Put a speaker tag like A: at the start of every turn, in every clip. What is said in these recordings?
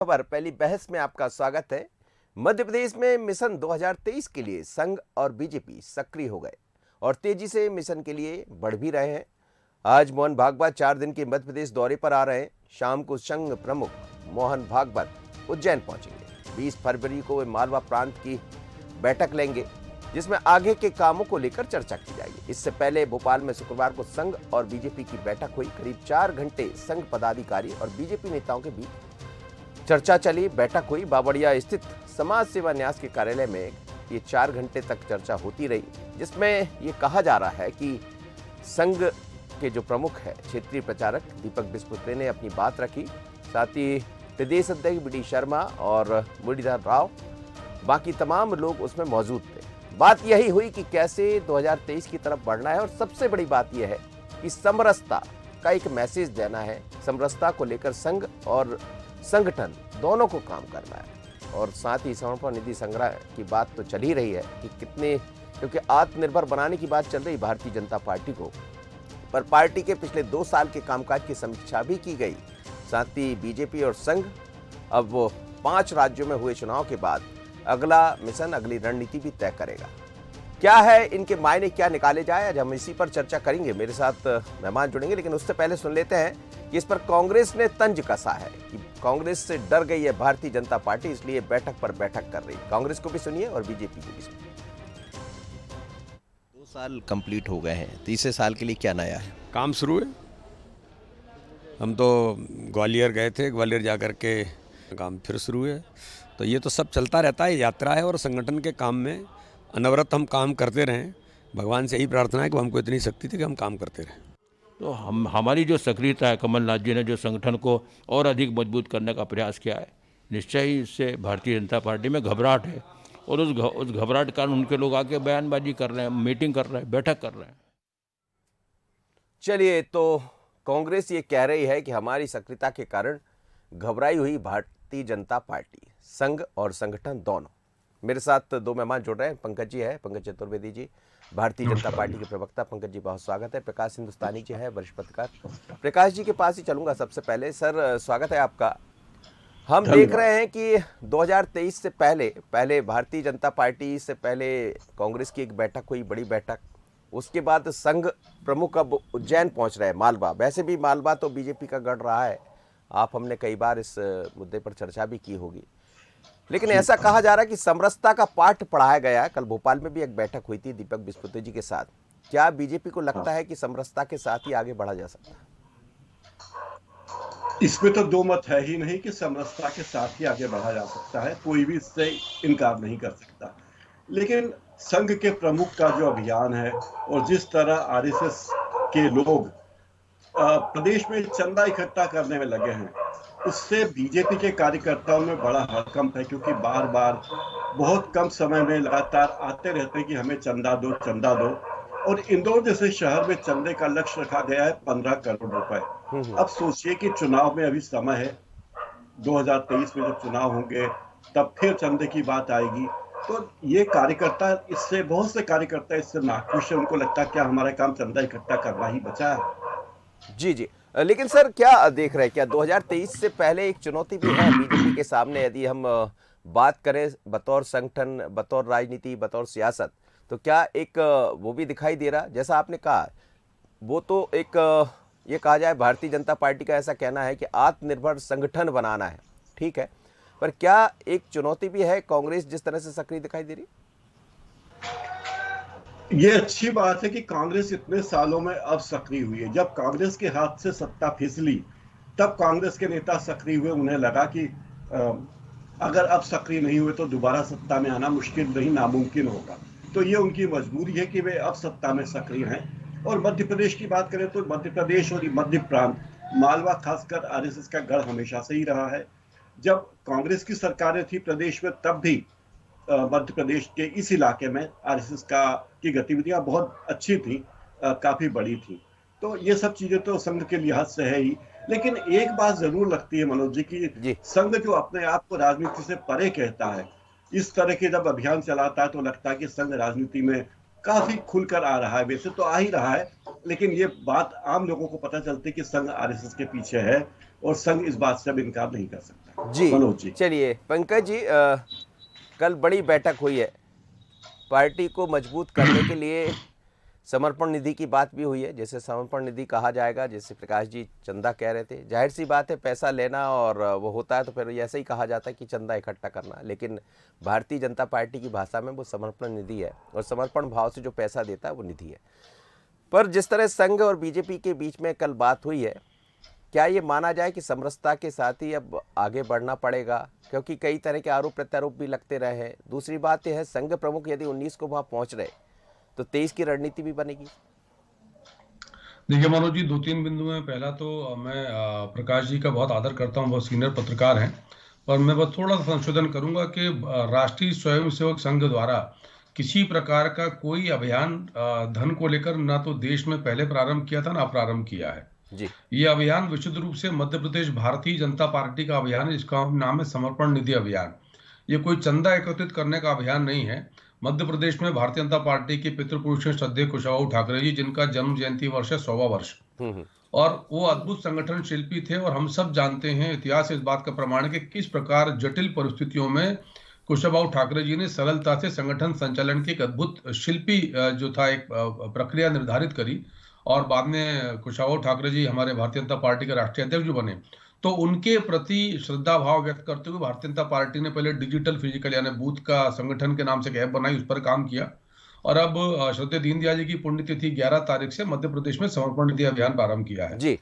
A: खबर पहली बहस में आपका स्वागत है। मध्य प्रदेश में मिशन 2023 के लिए संघ और बीजेपी सक्रिय हो गए और तेजी से मिशन के लिए बढ़ भी रहे हैं। आज मोहन भागवत 4 दिन के मध्य प्रदेश दौरे पर आ रहे हैं। शाम को संघ प्रमुख मोहन भागवत उज्जैन पहुंचेंगे। 20 फरवरी को वे मालवा प्रांत की बैठक लेंगे, जिसमें आगे के कामों को लेकर चर्चा की जाएगी। इससे पहले भोपाल में शुक्रवार को संघ और बीजेपी की बैठक हुई। करीब 4 घंटे संघ पदाधिकारी और बीजेपी नेताओं के बीच चर्चा चली। बैठक हुई बावड़िया स्थित समाज सेवा न्यास के कार्यालय में। ये 4 घंटे तक चर्चा होती रही, जिसमें ये कहा जा रहा है कि संघ के जो प्रमुख है क्षेत्रीय प्रचारक दीपक बिस्पुत्रे ने अपनी बात रखी। साथ ही प्रदेश अध्यक्ष बी डी शर्मा और मुरलीधर राव, बाकी तमाम लोग उसमें मौजूद थे। बात यही हुई कि कैसे 2023 की तरफ बढ़ना है और सबसे बड़ी बात यह है कि समरसता का एक मैसेज देना है। समरसता को लेकर संघ और संगठन दोनों को काम करना है। और साथ ही समर्पण निधि संग्रह की बात तो चल ही रही है कि कितने, क्योंकि आत्मनिर्भर बनाने की बात चल रही भारतीय जनता पार्टी को, पर पार्टी के पिछले 2 साल के कामकाज की समीक्षा भी की गई। साथ ही बीजेपी और संघ अब वो 5 राज्यों में हुए चुनाव के बाद अगला मिशन, अगली रणनीति भी तय करेगा। क्या है इनके मायने, क्या निकाले जाए, आज हम इसी पर चर्चा करेंगे। मेरे साथ मेहमान जुड़ेंगे, लेकिन उससे पहले सुन लेते हैं कि इस पर कांग्रेस ने तंज कसा है कि कांग्रेस से डर गई है भारतीय जनता पार्टी, इसलिए बैठक पर बैठक कर रही है। कांग्रेस को भी सुनिए और बीजेपी को भी सुनिए। 2 साल कंप्लीट हो गए हैं, तीसरे साल के लिए क्या नया है?
B: काम शुरू है। हम तो ग्वालियर गए थे, ग्वालियर जा कर के काम फिर शुरू है। तो ये तो सब चलता रहता है, यात्रा है और संगठन के काम में अनवरत हम काम करते रहें। भगवान से यही प्रार्थना है कि हमको इतनी शक्ति थी कि हम काम करते रहें।
C: तो हमारी जो सक्रियता है, कमलनाथ जी ने जो संगठन को और अधिक मजबूत करने का प्रयास किया है, निश्चय ही इससे भारतीय जनता पार्टी में घबराहट है और उस घबराहट के कारण उनके लोग आके बयानबाजी कर रहे हैं, मीटिंग कर रहे हैं, बैठक कर रहे हैं।
A: चलिए, तो कांग्रेस ये कह रही है कि हमारी सक्रियता के कारण घबराई हुई भारतीय जनता पार्टी, संघ और संगठन दोनों। मेरे साथ 2 मेहमान जुड़ रहे हैं। पंकज जी है, पंकज चतुर्वेदी जी, भारतीय जनता पार्टी के प्रवक्ता। पंकज जी, बहुत स्वागत है। प्रकाश हिंदुस्तानी जी है, वरिष्ठ पत्रकार। प्रकाश जी के पास ही चलूंगा सबसे पहले। सर, स्वागत है आपका। हम देख रहे हैं कि 2023 से पहले भारतीय जनता पार्टी से पहले कांग्रेस की एक बैठक हुई, बड़ी बैठक। उसके बाद संघ प्रमुख अब उज्जैन पहुंच रहे हैं, मालवा। वैसे भी मालवा तो बीजेपी का गढ़ रहा है, हमने कई बार इस मुद्दे पर चर्चा भी की होगी। लेकिन ऐसा कहा जा रहा है कि समरसता का पाठ पढ़ाया गया है। कल भोपाल में भी एक बैठक हुई थी दीपक बिस्पुत्रे जी के साथ। क्या बीजेपी को लगता है कि समरसता के साथ ही आगे बढ़ा जा सकता है?
D: इसमें तो 2 मत है ही नहीं कि समरसता के साथ ही आगे बढ़ा जा सकता है, कोई भी इससे इनकार नहीं कर सकता। लेकिन संघ के प्रमुख का जो अभियान है और जिस तरह आरएसएस के लोग प्रदेश में चंदा इकट्ठा करने में लगे हैं, उससे बीजेपी के कार्यकर्ताओं में बड़ा हड़कंप है, क्योंकि बार बार बहुत कम समय में लगातार आते रहते हैं कि हमें चंदा दो, चंदा दो। और इंदौर जैसे शहर में चंदे का लक्ष्य रखा गया है 15 करोड़ रुपए। अब सोचिए कि चुनाव में अभी समय है, 2023 में जब चुनाव होंगे तब फिर चंदे की बात आएगी। तो ये कार्यकर्ता, इससे बहुत से कार्यकर्ता इससे नाखुश है। उनको लगता है क्या हमारा काम चंदा इकट्ठा करना ही बचा है।
A: जी जी, लेकिन सर, क्या देख रहे हैं, क्या 2023 से पहले एक चुनौती भी है बीजेपी के सामने? यदि हम बात करें बतौर संगठन, बतौर राजनीति, बतौर सियासत, तो क्या एक वो भी दिखाई दे रहा, जैसा आपने कहा, वो तो एक ये कहा जाए, भारतीय जनता पार्टी का ऐसा कहना है कि आत्मनिर्भर संगठन बनाना है, ठीक है, पर क्या एक चुनौती भी है कांग्रेस जिस तरह से सक्रिय दिखाई दे रही?
D: ये अच्छी बात है कि कांग्रेस इतने सालों में अब सक्रिय हुई है। जब कांग्रेस के हाथ से सत्ता फिसली, तब कांग्रेस के नेता सक्रिय हुए। उन्हें लगा कि अगर अब सक्रिय नहीं हुए तो दोबारा सत्ता में आना मुश्किल नहीं, नामुमकिन होगा। तो ये उनकी मजबूरी है कि वे अब सत्ता में सक्रिय हैं। और मध्य प्रदेश की बात करें तो मध्य प्रदेश और मध्य प्रांत, मालवा खासकर आरएसएस का गढ़ हमेशा से ही रहा है। जब कांग्रेस की सरकारें थी प्रदेश में, तब भी मध्य प्रदेश के इस इलाके में आरएसएस की गतिविधियां बहुत अच्छी थी, काफी बड़ी थी। तो ये सब चीजें तो संघ के लिहाज से है ही। लेकिन एक बात जरूर लगती है मनोज जी की संघ जो अपने आप को राजनीति से परे कहता है, इस तरह के जब अभियान चलाता है तो लगता है कि संघ राजनीति में काफी खुलकर आ रहा है। वैसे तो आ ही रहा है, लेकिन ये बात आम लोगों को पता चलती है कि संघ आरएसएस के पीछे है। और संघ इस बात से अब इनकार नहीं कर सकता।
A: जी
D: मनोज जी,
A: चलिए पंकज जी, कल बड़ी बैठक हुई है, पार्टी को मजबूत करने के लिए समर्पण निधि की बात भी हुई है। जैसे समर्पण निधि कहा जाएगा, जैसे प्रकाश जी चंदा कह रहे थे, जाहिर सी बात है पैसा लेना और वो होता है तो फिर ऐसे ही कहा जाता है कि चंदा इकट्ठा करना, लेकिन भारतीय जनता पार्टी की भाषा में वो समर्पण निधि है और समर्पण भाव से जो पैसा देता है वो निधि है। पर जिस तरह संघ और बीजेपी के बीच में कल बात हुई है, क्या ये माना जाए कि समरसता के साथ ही अब आगे बढ़ना पड़ेगा, क्योंकि कई तरह के आरोप प्रत्यारोप भी लगते रहे हैं। दूसरी बात यह है, संघ प्रमुख यदि 19 को वहाँ पहुँच रहे तो 23 की रणनीति भी बनेगी।
E: देखिए मनोज जी, 2-3 बिंदु हैं। पहला तो मैं प्रकाश जी का बहुत आदर करता हूं, बहुत सीनियर पत्रकार हैं, पर मैं बस थोड़ा सा संशोधन करूंगा कि राष्ट्रीय स्वयंसेवक संघ द्वारा किसी प्रकार का कोई अभियान धन को लेकर ना तो देश में पहले प्रारंभ किया था ना प्रारंभ किया है।
A: जी
E: ये अभियान विशुद्ध रूप से मध्य प्रदेश भारतीय जनता पार्टी का अभियान है, जिसका नाम है समर्पण निधि अभियान। ये कोई चंदा एकत्रित करने का अभियान नहीं है। मध्य प्रदेश में भारतीय जनता पार्टी के पितृपुरुष हैं श्रद्धेय कुशवाहा ठाकरे जी, जिनका जन्म जयंती वर्ष है 100वां वर्ष, और वो अद्भुत संगठन शिल्पी थे। और हम सब जानते हैं, इतिहास इस बात का प्रमाण है कि किस प्रकार जटिल परिस्थितियों में कुशवाहा ठाकरे जी ने सरलता से संगठन संचालन की एक अद्भुत शिल्पी जो था एक प्रक्रिया निर्धारित करी, और बाद में कुशवाहा ठाकरे जी हमारे भारतीय जनता पार्टी के राष्ट्रीय अध्यक्ष जो बने। तो उनके प्रति श्रद्धा भाव व्यक्त करते हुए भारतीय जनता पार्टी ने पहले डिजिटल फिजिकल यानी बूथ का संगठन के नाम से एक ऐप बनाई, उस पर काम किया, और अब श्रद्धेय दीनदयाल जी की पुण्यतिथि 11 तारीख से मध्य प्रदेश में समर्पण निधि अभियान प्रारंभ किया है
A: जी।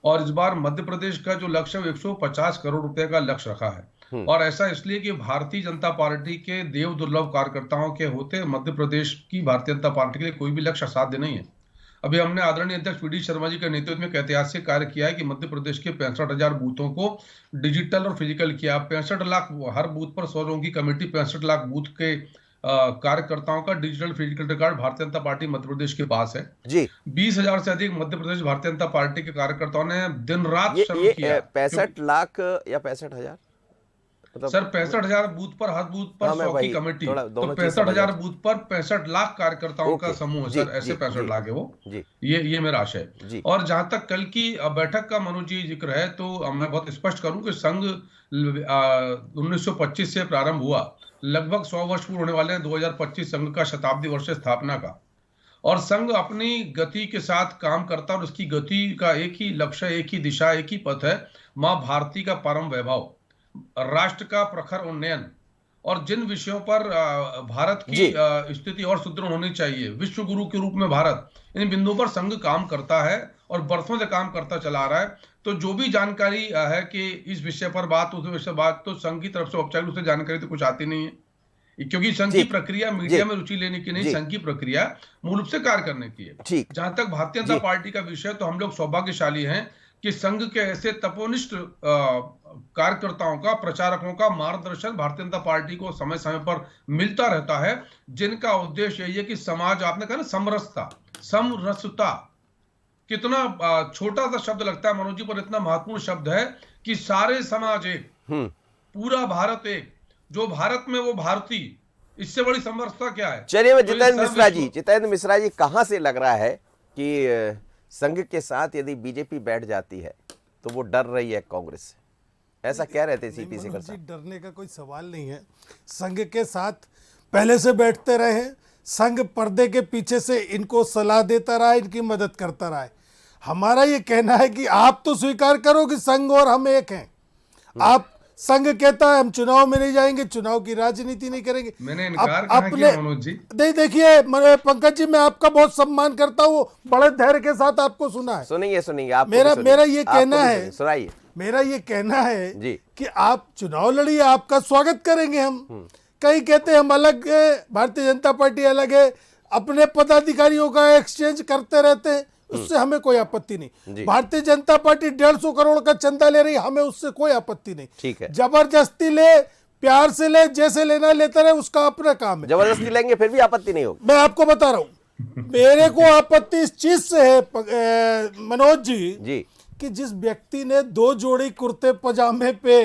E: और इस बार मध्य प्रदेश का जो लक्ष्य है 150 करोड़ रुपए का लक्ष्य रखा है। और ऐसा इसलिए कि भारतीय जनता पार्टी के देव दुर्लभ कार्यकर्ताओं के होते मध्य प्रदेश की भारतीय जनता पार्टी के लिए कोई भी लक्ष्य असाध्य नहीं है। अभी हमने आदरणीय अध्यक्ष वी डी शर्मा जी के नेतृत्व में एक ऐतिहासिक कार्य किया है कि मध्य प्रदेश के 65,000 बूथों को डिजिटल और फिजिकल किया। 65 लाख हर बूथ पर 100 लोगों की कमेटी, 65 लाख बूथ के कार्यकर्ताओं का digital physical record Bharatiya Janata party Madhya Pradesh के पास है जी। 20,000 से अधिक मध्य प्रदेश भारतीय जनता पार्टी के कार्यकर्ताओं ने दिन रात श्रम किया।
A: 65 लाख या 65,000
E: सर 65,000 बूथ पर, हर बूथ पर 100 की कमेटी, तो 65,000 बूथ पर 65 लाख कार्यकर्ताओं का समूह है सर, ऐसे 65 लाख है वो। ये मेरा आशय है। और जहां तक कल की बैठक का मनोज जी जिक्र है, तो मैं बहुत स्पष्ट करूं कि संघ 1925 से प्रारंभ हुआ, लगभग 100 वर्ष पूर्ण होने वाले हैं 2025 संघ का शताब्दी वर्ष स्थापना का। और संघ अपनी गति के साथ काम करता है और उसकी गति का एक ही लक्ष्य, एक ही दिशा, एक ही पथ है, मां भारती का परम वैभव, राष्ट्र का प्रखर उन्नयन, और जिन विषयों पर भारत की स्थिति और सुदृढ़ होनी चाहिए, विश्व गुरु के रूप में भारत, इन बिंदुओं पर संघ काम करता है और बरसों से काम करता चला आ रहा है। तो जो भी जानकारी है कि इस विषय पर बात, उस विषय बात, तो संघ की तरफ से औपचारिक रूप से जानकारी तो कुछ आती नहीं है, क्योंकि संघ की प्रक्रिया मीडिया में रुचि लेने की नहीं, संघ की प्रक्रिया मूल रूप से कार्य करने की है। जहां तक भारतीय जनता पार्टी का विषय, तो हम लोग सौभाग्यशाली हैं कि संघ के ऐसे तपोनिष्ठ कार्यकर्ताओं का, प्रचारकों का मार्गदर्शन भारतीय जनता पार्टी को समय समय पर मिलता रहता है, जिनका उद्देश्य यही है कि समाज, आपने कहा ना समरसता, समरसता, कितना छोटा सा शब्द लगता है मनोज जी, पर इतना महत्वपूर्ण शब्द है कि सारे समाज एक, पूरा भारत एक, जो भारत में वो भारतीय, इससे बड़ी समरसता क्या है।
A: चलिए मैं जितेंद्र मिश्रा जी कहां से लग रहा है कि संघ के साथ यदि बीजेपी बैठ जाती है तो वो डर रही है कांग्रेस से, ऐसा कह रहे थे सीपी सिकल साहब।
F: डरने का कोई सवाल नहीं है, संघ के साथ पहले से बैठते रहे हैं, संघ पर्दे के पीछे से इनको सलाह देता रहा, इनकी मदद करता रहा है। हमारा ये कहना है कि आप तो स्वीकार करो कि संघ और हम एक हैं। आप संघ कहता है हम चुनाव में नहीं जाएंगे, चुनाव की राजनीति नहीं करेंगे।
E: मैंने इनकार कहाँ किया मनोज जी?
F: देखिए पंकज जी, मैं आपका बहुत सम्मान करता हूँ, बड़े धैर्य के साथ आपको सुना है।
A: सुनिए आप।
F: मेरा ये कहना है,
A: सुनाइए।
F: मेरा ये कहना है कि आप चुनाव लड़िए, आपका स्वागत करेंगे हम। कई कहते हैं हम अलग है, भारतीय जनता पार्टी अलग है, अपने पदाधिकारियों का एक्सचेंज करते रहते हैं, उससे हमें कोई आपत्ति नहीं। भारतीय जनता पार्टी 150 करोड़ का चंदा ले रही, हमें उससे कोई आपत्ति नहीं।
A: ठीक है,
F: जबरदस्ती ले, प्यार से ले, जैसे लेना लेता रहे, उसका अपना काम है।
A: जबरदस्ती लेंगे फिर भी आपत्ति नहीं होगी।
F: मैं आपको बता रहा हूं, मेरे को आपत्ति इस चीज से है मनोज जी कि जिस व्यक्ति ने 2 जोड़ी कुर्ते पजामे पे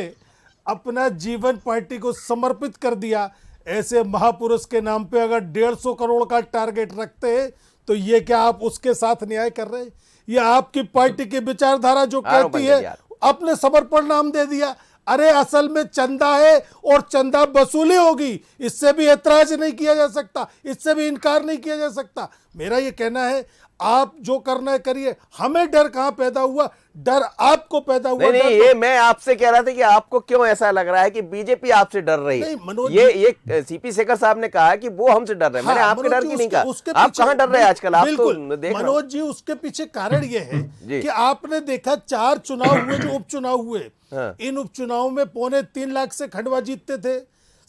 F: अपना जीवन पार्टी को समर्पित कर दिया, ऐसे महापुरुष के नाम पे अगर 150 करोड़ का टारगेट रखते हैं, तो ये क्या आप उसके साथ न्याय कर रहे हैं? ये आपकी पार्टी की विचारधारा जो कहती है, अपने समर्पण नाम दे दिया। अरे असल में चंदा है और चंदा वसूली होगी, इससे भी ऐतराज नहीं किया जा सकता, इससे भी इनकार नहीं किया जा सकता। मेरा ये कहना है आप जो करना है करिए, हमें डर कहां पैदा हुआ, डर आपको पैदा हुआ।
A: नहीं, ये मैं आपसे कह रहा था कि आपको क्यों ऐसा लग रहा है कि बीजेपी आपसे डर रही है।
F: मनोज
A: ये सीपी शेखर साहब ने कहा कि वो हमसे डर रहे हैं। मैंने आपके डर की नहीं कहा। आप कहां डर रहे हैं आजकल? आप तो देख रहे हो।
F: मनोज जी, उसके पीछे कारण ये है कि आपने देखा 4 चुनाव हुए जो उपचुनाव हुए, इन उपचुनाव में 2.25 लाख से खंडवा जीतते थे,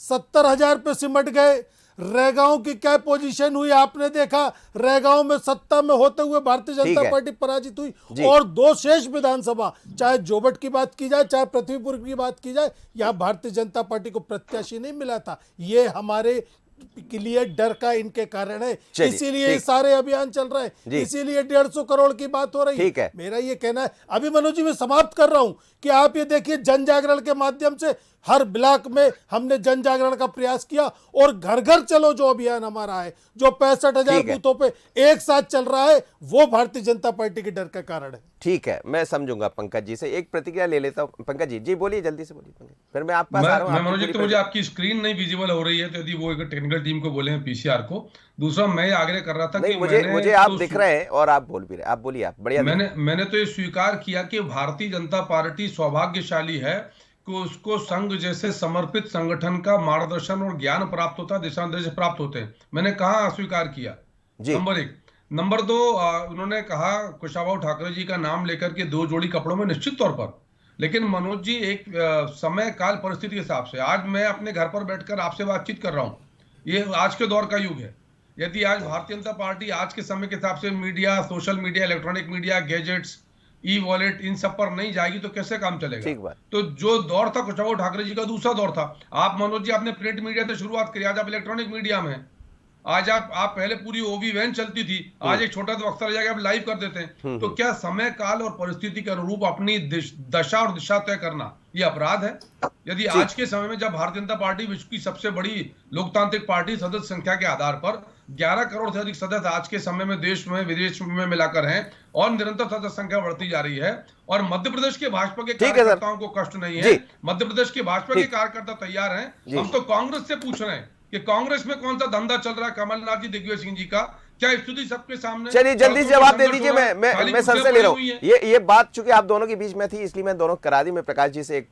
F: 70,000 पे सिमट गए। रैगांव की क्या पोजीशन हुई आपने देखा, रैगांव में सत्ता में होते हुए भारतीय जनता पार्टी पराजित हुई। और 2 शेष विधानसभा, चाहे जोबट की बात की जाए चाहे पृथ्वीपुर की बात की जाए, यहां भारतीय जनता पार्टी को प्रत्याशी नहीं मिला था। ये हमारे के लिए डर का इनके कारण है, इसीलिए सारे अभियान चल रहे हैं, इसीलिए 150 करोड़ की बात हो रही है। मेरा ये कहना है, अभी मनोज जी मैं समाप्त कर रहा हूं कि आप ये देखिए, जन जागरण के माध्यम से हर ब्लॉक में हमने जन जागरण का प्रयास किया और घर घर चलो जो अभियान हमारा है, जो 65,000 बूथों पे एक साथ चल रहा है, वो भारतीय जनता पार्टी के डर का कारण है।
A: ठीक है, मैं समझूंगा। पंकज जी से एक प्रतिक्रिया ले लेता हूं। पंकज जी बोलिए, जल्दी से बोलिए पंकज, फिर मैं आपके पास आ रहा हूं।
E: मनोज जी, तो मुझे आपकी स्क्रीन नहीं विजिबल हो रही है, तो यदि वो एक टेक्निकल टीम को बोले हैं, पीसीआर को। दूसरा मैं आग्रह कर रहा था कि
A: मुझे आप दिख रहे हैं और आप बोल भी रहे, आप बोलिए, आप बढ़िया।
E: मैंने तो ये स्वीकार किया कि भारतीय जनता पार्टी सौभाग्यशाली है कि उसको संघ जैसे समर्पित संगठन का मार्गदर्शन और ज्ञान प्राप्त होता है, दिशा निर्देश प्राप्त होते हैं। मैंने कहा अस्वीकार किया, नंबर 1। नंबर 2, उन्होंने कहा कुशाभाऊ ठाकरे जी का नाम लेकर के 2 जोड़ी कपड़ों में, निश्चित तौर पर। लेकिन मनोज जी, एक समय काल परिस्थिति के हिसाब से आज मैं अपने घर पर बैठकर आपसे बातचीत कर रहा हूं, ये आज के दौर का युग है। यदि आज भारतीय जनता पार्टी आज के समय के हिसाब से media, social media, electronic media, gadgets, e wallet, इन सब पर नहीं जाएगी तो कैसे काम चलेगा? ठीक बात। तो जो दौर था कुशाभाऊ ठाकरे जी का, दूसरा दौर था। आप मनोज जी, आपने प्रिंट मीडिया से शुरुआत करी, आज आप इलेक्ट्रॉनिक मीडिया में। आज आप पहले पूरी ओवी वैन चलती थी, आज एक छोटा सा वक्ता जाके आप लाइव कर देते हैं। तो क्या समय काल और परिस्थिति के अनुरूप अपनी दशा और दिशा तय करना ये अपराध है? यदि आज के समय में जब भारतीय जनता पार्टी विश्व की सबसे बड़ी लोकतांत्रिक पार्टी सदस्य संख्या के आधार पर 11 करोड़ से अधिक सदस्य आज के समय में देश में विदेश में मिलाकर हैं और निरंतर सदस्य संख्या बढ़ती जा रही है, और मध्य प्रदेश के भाजपा के कार्यकर्ताओं को कष्ट नहीं है, मध्य प्रदेश के भाजपा के कार्यकर्ता तैयार हैं। हम तो कांग्रेस से पूछ रहे हैं कि कांग्रेस में कौन सा धंधा चल रहा है कमलनाथ जी, दिग्विजय सिंह जी का, क्या स्थिति सबके सामने? चलिए
A: जल्दी से जवाब दे दीजिए। मैं सर से ले रहा हूँ ये बात, चूंकि आप दोनों के बीच में थी इसलिए मैं दोनों करा दी। मैं प्रकाश जी से एक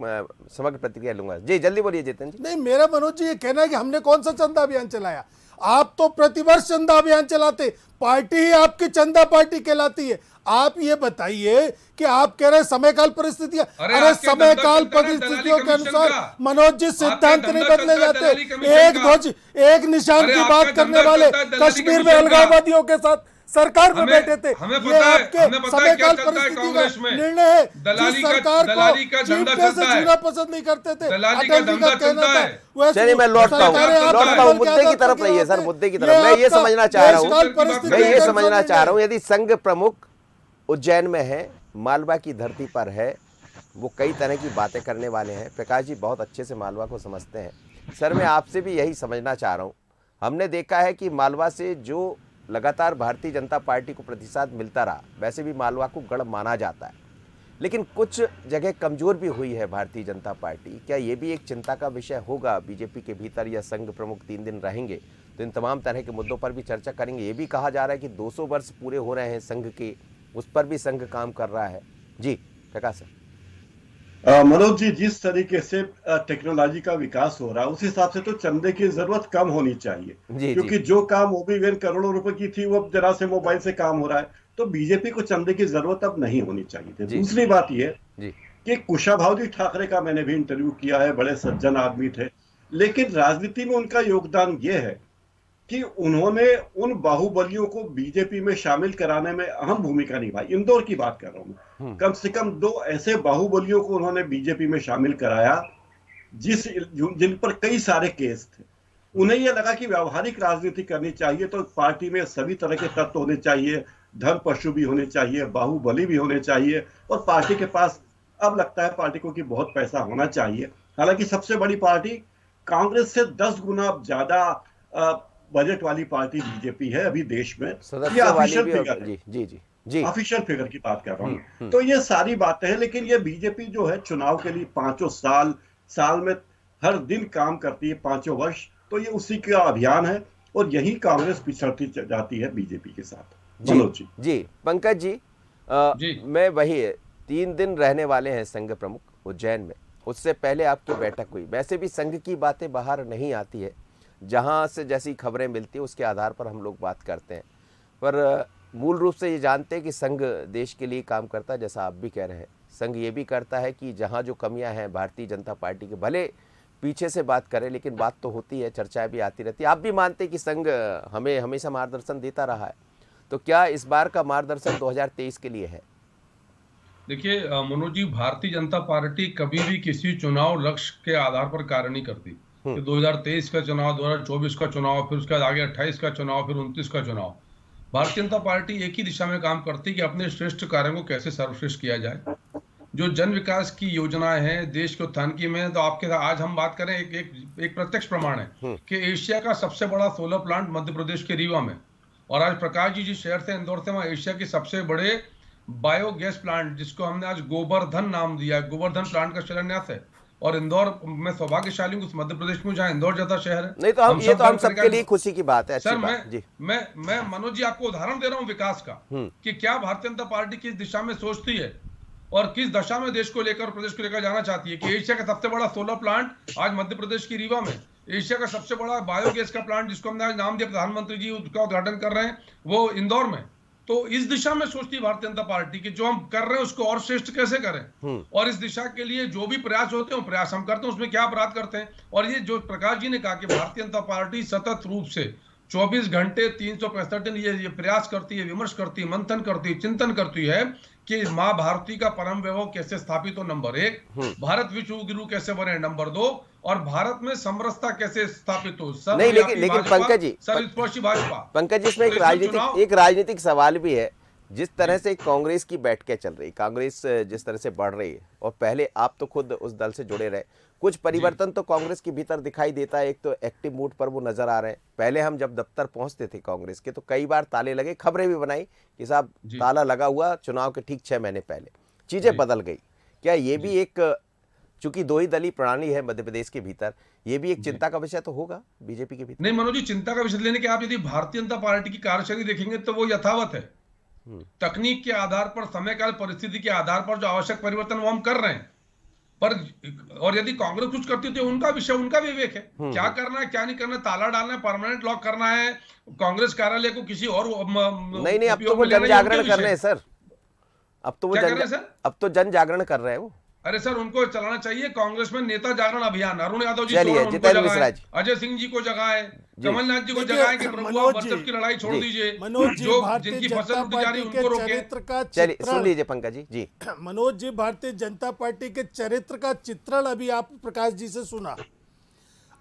A: समग्र प्रतिक्रिया लूंगा। जी जल्दी बोलिए जितेंद्र जी।
F: नहीं, मेरा मनोज जी ये कहना है कि हमने कौन सा चंदा अभियान चलाया? आप तो प्रतिवर्ष चंदा अभियान चलाते, पार्टी ही आपकी चंदा पार्टी कहलाती है। आप ये बताइए कि आप कह रहे हैं समय काल परिस्थितियां, अरे समय काल परिस्थितियों के अनुसार मनोज जी सिद्धांत नहीं बदले जाते। एक ध्वज एक निशान की बात करने वाले कश्मीर में अलगाववादियों के साथ सरकार में बैठे थे। ये आपके समय काल परिस्थिति का निर्णय है। जिस सरकार को चीफ्टे से जुड़ना पसंद नहीं करते थे, अटल जी का कहना था।
A: चलिए मैं लौटता हूँ मुद्दे की तरफ रहिए सर, मुद्दे की तरफ। मैं ये समझना चाह रहा हूँ यदि संघ प्रमुख उज्जैन में है, मालवा की धरती पर है, वो कई तरह की बातें करने वाले हैं। प्रकाश जी बहुत अच्छे से मालवा को समझते हैं। सर मैं आपसे भी यही समझना चाह रहा हूँ। हमने देखा है कि मालवा से जो लगातार भारतीय जनता पार्टी को प्रतिशत मिलता रहा, वैसे भी मालवा को गढ़ माना जाता है, लेकिन कुछ जगह कमजोर भी हुई है भारतीय जनता पार्टी। क्या ये भी एक चिंता का विषय होगा बीजेपी के भीतर, या संघ प्रमुख 3 दिन रहेंगे तो इन तमाम तरह के मुद्दों पर भी चर्चा करेंगे? ये भी कहा जा रहा है कि 200 वर्ष पूरे हो रहे हैं संघ के, उस पर भी संघ काम कर रहा है। जी प्रकाश सर।
D: मनोज जी, जिस तरीके से टेक्नोलॉजी का विकास हो रहा है उस हिसाब से तो चंदे की जरूरत कम होनी चाहिए, क्योंकि जो काम ओबीवेन करोड़ों रुपए की थी वो जरा से मोबाइल से काम हो रहा है, तो बीजेपी को चंदे की जरूरत अब नहीं होनी चाहिए थी। दूसरी बात यह कि कुशाभाऊ जी ठाकरे का मैंने भी इंटरव्यू किया है, बड़े सज्जन आदमी थे, लेकिन राजनीति में उनका योगदान यह है कि उन्होंने उन बाहुबलियों को बीजेपी में शामिल कराने में अहम भूमिका निभाई। इंदौर की बात कर रहा हूं, कम से कम 2 ऐसे बाहुबलियों को उन्होंने बीजेपी में शामिल कराया जिन पर कई सारे केस थे। उन्हें यह लगा कि व्यावहारिक राजनीति करनी चाहिए तो पार्टी में सभी तरह के तत्व होने चाहिए, धर्म पशु भी होने चाहिए, बाहुबली भी होने चाहिए, और पार्टी के पास अब लगता है पार्टी को कि बहुत पैसा होना चाहिए। हालांकि सबसे बड़ी पार्टी कांग्रेस से 10 गुना ज्यादा बजट वाली पार्टी बीजेपी है अभी देश में।
A: जी जी जी जी।
D: ऑफिशियल फिगर की बात कर रहा हूं। तो ये सारी बातें हैं, लेकिन ये बीजेपी जो है चुनाव के लिए पांचों साल में हर दिन काम करती है, पांचों वर्ष। तो ये उसी का अभियान है, और यही कांग्रेस पिछड़ती जाती है बीजेपी के साथ।
A: जी
D: मनोज जी।
A: जी पंकज जी,
E: जी।
A: मैं वही 3 दिन रहने वाले हैं संघ प्रमुख उज्जैन में। उससे पहले आपकी बैठक हुई। वैसे भी संघ की बातें बाहर नहीं आती है, जहां से जैसी खबरें मिलती है उसके आधार पर हम लोग बात करते हैं। पर मूल रूप से ये जानते हैं कि संघ देश के लिए काम करता है, जैसा आप भी कह रहे हैं। संघ ये भी करता है कि जहां जो कमियां हैं भारतीय जनता पार्टी के, भले पीछे से बात करें लेकिन बात तो होती है, चर्चाएं भी आती रहती है। आप भी मानते हैं कि संघ हमें हमेशा मार्गदर्शन देता रहा है, तो क्या इस बार का मार्गदर्शन 2023 के लिए है?
E: देखिए मनोज जी, भारतीय जनता पार्टी कभी भी किसी चुनाव लक्ष्य के आधार पर कार्य नहीं करती कि 2023 का चुनाव, 2024 का चुनाव, फिर उसके बाद आगे 28 का चुनाव, फिर 29 का चुनाव। भारतीय जनता पार्टी एक ही दिशा में काम करती है कि अपने श्रेष्ठ कार्यों को कैसे सर्वश्रेष्ठ किया जाए। जो जन विकास की योजनाएं हैं देश के उत्थान की में, तो आपके साथ आज हम बात करें, एक प्रत्यक्ष प्रमाण है कि एशिया का सबसे बड़ा सोलर प्लांट मध्य प्रदेश के रीवा में। और आज प्रकाश जी जिस शहर से इंदौर से, वहां एशिया के सबसे बड़े बायोगैस प्लांट, जिसको हमने आज गोवर्धन नाम दिया है, गोवर्धन प्लांट का शिलान्यास है। और इंदौर में सौभाग्यशाली हूं उस मध्य प्रदेश में जहां इंदौर जैसा शहर है।
A: नहीं तो हम ये तो हम सबके लिए खुशी की बात है, अच्छी
E: सर
A: बात। जी
E: मैं मनोज जी आपको उदाहरण दे रहा हूं विकास का, कि क्या भारतीय जनता पार्टी किस दिशा में सोचती है और किस दशा में देश को लेकर, प्रदेश को लेकर जाना चाहती है। कि एशिया का सबसे बड़ा सोलर प्लांट आज मध्य प्रदेश की रीवा में, एशिया का सबसे बड़ा बायोगैस का प्लांट जिसको हमने आज नाम दिया, प्रधानमंत्री जी उसका उद्घाटन कर रहे हैं, वो इंदौर में। तो इस दिशा में सोचती है भारतीय जनता पार्टी कि जो हम कर रहे हैं उसको और श्रेष्ठ कैसे करें, और इस दिशा के लिए जो भी प्रयास होते हैं प्रयास हम करते हैं, उसमें क्या अपराध करते हैं। और ये जो प्रकाश जी ने कहा कि भारतीय जनता पार्टी सतत रूप से 24 घंटे 365 दिन ये प्रयास करती है, विमर्श करती है, मंथन करती है, चिंतन करती है कि माँ भारती का परम वैभव कैसे स्थापित हो, नंबर 1, भारत विश्व गुरु कैसे बने, नंबर 2, और भारत में समरसता कैसे स्थापित हो।
A: नहीं, लेकिन पंकज जी,
E: सर्वस्पर्शी भाजपा।
A: पंकज जी, इसमें एक राजनीतिक सवाल भी है। जिस तरह से कांग्रेस की बैठकें चल रही, कांग्रेस जिस तरह से बढ़ रही है, और पहले आप तो खुद उस दल से जुड़े रहे, कुछ परिवर्तन तो कांग्रेस के भीतर दिखाई देता है। एक तो एक्टिव मूड पर वो नजर आ रहे हैं। पहले हम जब दफ्तर पहुंचते थे कांग्रेस के, तो कई बार ताले लगे, खबरें भी बनाई कि साहब ताला लगा हुआ, चुनाव के ठीक 6 महीने पहले। चीजें बदल गई। क्या ये भी एक, चूंकि 2 ही दलीय प्रणाली है मध्य प्रदेश के भीतर, ये भी एक चिंता का विषय तो होगा बीजेपी के भीतर?
E: नहीं मनोज जी, चिंता का विषय लेने के आप यदि भारतीय जनता पार्टी की कार्यशैली देखेंगे तो वो यथावत है। तकनीक के आधार पर, समय काल परिस्थिति के आधार पर जो आवश्यक परिवर्तन वो हम कर रहे हैं। पर और यदि कांग्रेस कुछ करती है तो उनका विषय, उनका विवेक है, क्या करना है क्या नहीं करना है, ताला डालना है, परमानेंट लॉक करना है, कांग्रेस कार्यालय को किसी और
A: नहीं, अब तो वो जन जागरण कर रहे हैं सर। अब तो जन जागरण कर रहे हैं वो।
E: अरे सर, उनको चलाना चाहिए कांग्रेस में नेता जागरण अभियान। अरुण यादव जी,
A: जितेंद्र मिश्रा जी,
E: अजय सिंह जी को जगाए, कमलनाथ जी को जगाए कि प्रभुआ वर्चस्व की लड़ाई छोड़ दीजिए, जो जिनकी फसल उठ जा रही उनको रोके।
A: चलिए सुन लीजिए पंकज जी। जी
F: मनोज जी, भारतीय जनता पार्टी के चरित्र का चित्रण अभी आप प्रकाश जी से सुना।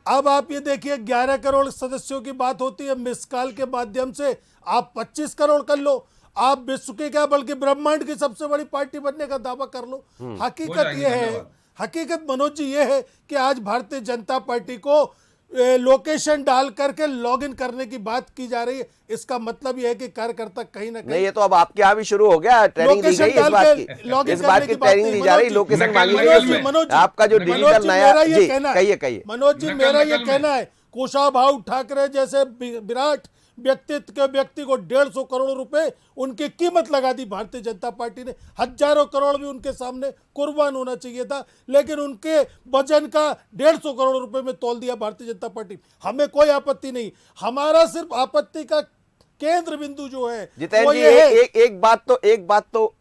F: अब आप ये देखिए, 11 करोड़ सदस्यों की बात होती है, मिस कॉल के माध्यम से आप 25 करोड़ कर लो, आप विश्व के क्या बल्कि ब्रह्मांड की सबसे बड़ी पार्टी बनने का दावा कर लो। हकीकत ये है, हकीकत मनोज जी ये है कि आज भारतीय जनता पार्टी को लोकेशन डाल करके लॉगिन करने की बात की जा रही है। इसका मतलब यह है कि कार्यकर्ता कहीं ना कहीं,
A: नहीं, ये तो अब आपके यहाँ भी शुरू हो गया, ट्रेनिंग दी गई इस बात की ट्रेनिंग दी जा रही, लोकेशन मांगी गई। आपका जो डिजिटल नया, जी कहिए
F: मनोज जी, मेरा ये कहना है, कुशाभाऊ ठाकरे जैसे विराट व्यक्तित्व के व्यक्ति को 150 करोड़ रुपए उनकी कीमत लगा दी भारतीय जनता पार्टी ने। हजारों करोड़ भी उनके सामने कुर्बान होना चाहिए था, लेकिन उनके वजन का 150 करोड़ रुपए में तोल दिया भारतीय जनता पार्टी। हमें कोई आपत्ति नहीं, हमारा सिर्फ आपत्ति का केंद्र बिंदु जो है
A: जितेंद्र जी, एक बात तो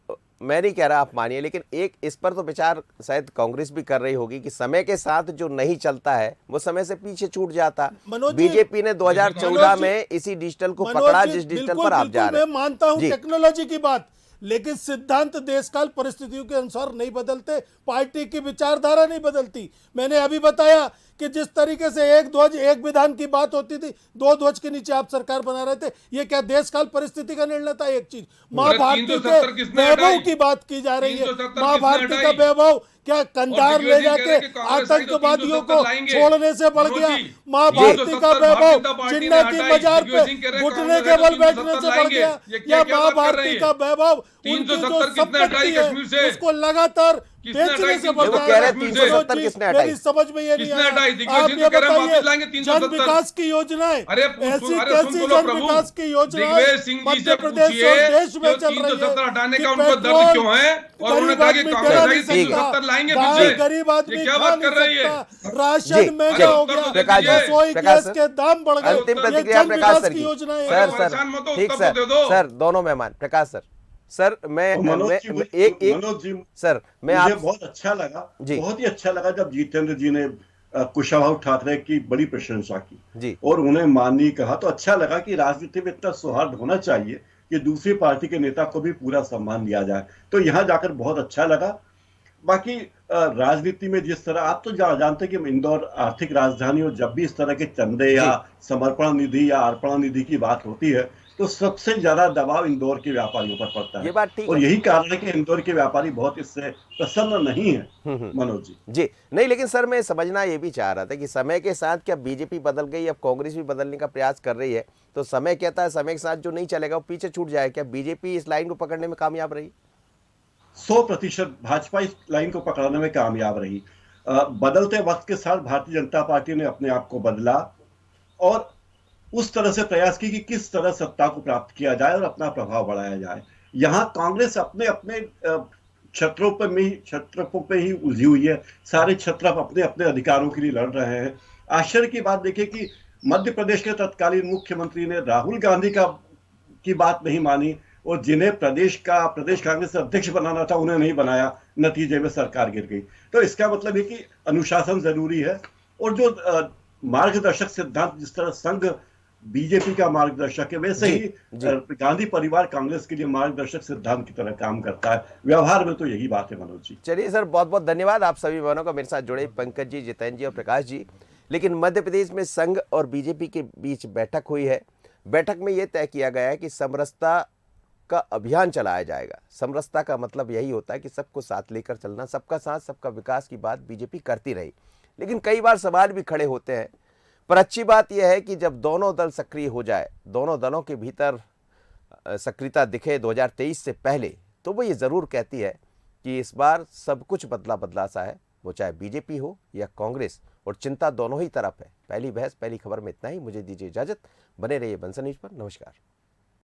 A: मैं नहीं कह रहा आप मानिए, लेकिन एक इस पर तो विचार शायद कांग्रेस भी कर रही होगी कि समय के साथ जो नहीं चलता है वो समय से पीछे छूट जाता। बीजेपी ने 2014 में इसी डिजिटल को पकड़ा जिस डिजिटल पर आप जा रहे हैं।
F: मैं मानता हूं टेक्नोलॉजी की बात, लेकिन सिद्धांत देशकाल परिस्थितियों के अनुसार नहीं बदलते, पार्टी की विचारधारा नहीं बदलती। मैंने अभी बताया कि जिस तरीके से एक ध्वज एक विधान की बात होती थी, 2 ध्वज के नीचे आप सरकार बना रहे थे, ये क्या देशकाल परिस्थिति का निर्णय था? एक चीज, माँ भारती के वैभव की बात की जा रही है, माँ भारती का वैभव क्या कंधार ले
E: दिग्विजय सिंह कह
F: जाके
E: रहे हैं कि कांग्रेस आई तो
F: आतंकवादियों
E: 370
F: को
E: लाएंगे।
F: छोड़ने से बढ़ गया?
E: मनोज जी,
F: माँ भारती का
E: 370
F: वैभव
E: भारतीय जनता पार्टी ने
F: चिन्ना की
E: हटाई।
F: मजार पे
E: दिग्विजय सिंह कह रहे हैं
F: घुटने
E: कांग्रेस
F: के
E: आई तो
F: बल बैठने
E: 370
F: से बढ़
E: लाएंगे।
F: गया?
E: ये क्या
F: या
E: क्या
F: माँ
E: बात कर रहे
F: भारती
E: हैं?
F: का वैभव उनकी जो
E: 370 किसने हटाई
F: संपत्ति
E: कश्मीर से?
F: है उसको लगातार
E: किसने
F: बेचने
E: हटाई
F: से
E: 370
F: बढ़
A: वो कह रहे हैं
E: कश्मीर से?
A: 370
F: जी,
A: किसने हटाई?
F: मेरी समझ में ये नहीं
E: किसने हटाई?
F: आया।
E: दिग्विजय
F: आप
E: सिंह
F: ये
E: तो कह रहे हैं वापस
F: बताइए,
E: लाएंगे
F: जन
E: 370।
F: विकास की योजनाएं
E: अरे
F: ऐसी
E: सुन
F: कैसी
E: तो लो
F: जन
E: प्रभु,
F: विकास की योजनाएं
E: दिग्विजय सिंह जी
F: मध्य
E: से
F: प्रदेश
E: पूछिए
F: और देश में
E: कि
F: चल रही है
E: 370 हटाने
F: कि
E: का उनको दर्द
F: पेट्रोल
E: क्यों है, और उन्होंने
F: गरीब
E: कहा कि
F: आदमी
E: कांग्रेस
F: गिरा
E: आई
F: नहीं
E: 370 लाएंगे
F: सकता,
E: फिर
F: दाल
E: से।
F: गरीब
E: ये
F: आदमी
E: क्या
F: खा
E: बात
F: नहीं
E: कर रही है?
F: सकता, राशन महंगा
A: जी,
F: हो
E: उत्तर तो
F: गया,
E: दे
A: प्रकाश
E: दीजिए।
F: रसोई
A: प्रकाश
F: गैस
A: सर,
F: के दाम बढ़ गए।
A: अंतिम
F: ये
A: प्रतिक्रिया
F: जन
A: प्रकाश
F: विकास
A: सर
F: की
A: की।
F: योजनाएं
A: सर
F: हैं।
A: सर
E: परेशान मत हो,
A: ठीक
E: उत्तर
A: सर
E: तो दे दो।
A: सर दोनों मेहमान प्रकाश सर सर मैं
D: और मनोज
A: मैं
D: जी
A: एक एक
D: मनोज जी
A: सर मैं
D: मुझे
A: आप
D: बहुत अच्छा लगा,
A: जी।
D: बहुत ही अच्छा लगा जब जितेंद्र जी ने कुशवाहा ठाकरे की बड़ी प्रशंसा की
A: जी
D: और उन्हें माननीय कहा। तो अच्छा लगा कि राजनीति में इतना सौहार्द होना चाहिए कि दूसरी पार्टी के नेता को भी पूरा सम्मान दिया जाए। तो यहाँ जाकर बहुत अच्छा लगा। बाकी राजनीति में जिस तरह आप तो जानते हैं कि इंदौर आर्थिक राजधानी, और जब भी इस तरह के चंदे या समर्पण निधि या अर्पण निधि की बात होती है तो सबसे ज्यादा दबाव इंदौर के व्यापारियों पर पड़ता
A: ये
D: है।
A: बात ठीक
D: और
A: है।
D: यही कारण है कि इंदौर के व्यापारी बहुत इससे प्रसन्न नहीं है। मनोज जी
A: जी नहीं, लेकिन सर मैं समझना ये भी चाह रहा था कि समय के साथ क्या बीजेपी बदल गई, अब कांग्रेस भी बदलने का प्रयास कर रही है, तो समय कहता है समय के साथ जो नहीं चलेगा वो पीछे छूट जाए। क्या बीजेपी इस लाइन को पकड़ने में कामयाब रही?
D: 100% भाजपा इस लाइन को पकड़ने में कामयाब रही। बदलते वक्त के साथ भारतीय जनता पार्टी ने अपने आप को बदला और उस तरह से प्रयास की कि किस तरह सत्ता को प्राप्त किया जाए और अपना प्रभाव बढ़ाया जाए। यहां कांग्रेस अपने अपने क्षेत्रों पे ही उलझी हुई है। सारे क्षेत्र अपने अपने अधिकारों के लिए लड़ रहे हैं। आश्चर्य की बात देखिए कि मध्य प्रदेश के तत्कालीन मुख्यमंत्री ने राहुल गांधी की बात नहीं मानी, और जिन्हें प्रदेश कांग्रेस अध्यक्ष बनाना था उन्हें नहीं बनाया। नतीजे में सरकार गिर गई। तो इसका मतलब है कि अनुशासन जरूरी है, और जो मार्गदर्शक सिद्धांत, जिस तरह संघ बीजेपी का मार्गदर्शक है, वैसे
A: जी,
D: ही
A: जी।
D: गांधी परिवार कांग्रेस के लिए मार्गदर्शक सिद्धांत की तरह काम करता है। व्यवहार में तो यही बात है मनोज जी।
A: चलिए सर, बहुत बहुत धन्यवाद आप सभी बहनों का मेरे साथ जुड़े, पंकज जी, जितेंद्र जी और प्रकाश जी। लेकिन मध्य प्रदेश में संघ और बीजेपी के बीच बैठक हुई है। बैठक में यह तय किया गया है कि समरसता का अभियान चलाया जाएगा। समरसता का मतलब यही होता है कि सबको साथ लेकर चलना, सबका साथ सबका विकास की बात बीजेपी करती रही, लेकिन कई बार सवाल भी खड़े होते हैं। पर अच्छी बात यह है कि जब दोनों दल सक्रिय हो जाए, दोनों दलों के भीतर सक्रियता दिखे 2023 से पहले, तो वो ये ज़रूर कहती है कि इस बार सब कुछ बदला बदला सा है, वो चाहे बीजेपी हो या कांग्रेस, और चिंता दोनों ही तरफ है। पहली बहस पहली खबर में इतना ही। मुझे दीजिए इजाज़त, बने रहिए बंसल न्यूज़ पर। नमस्कार।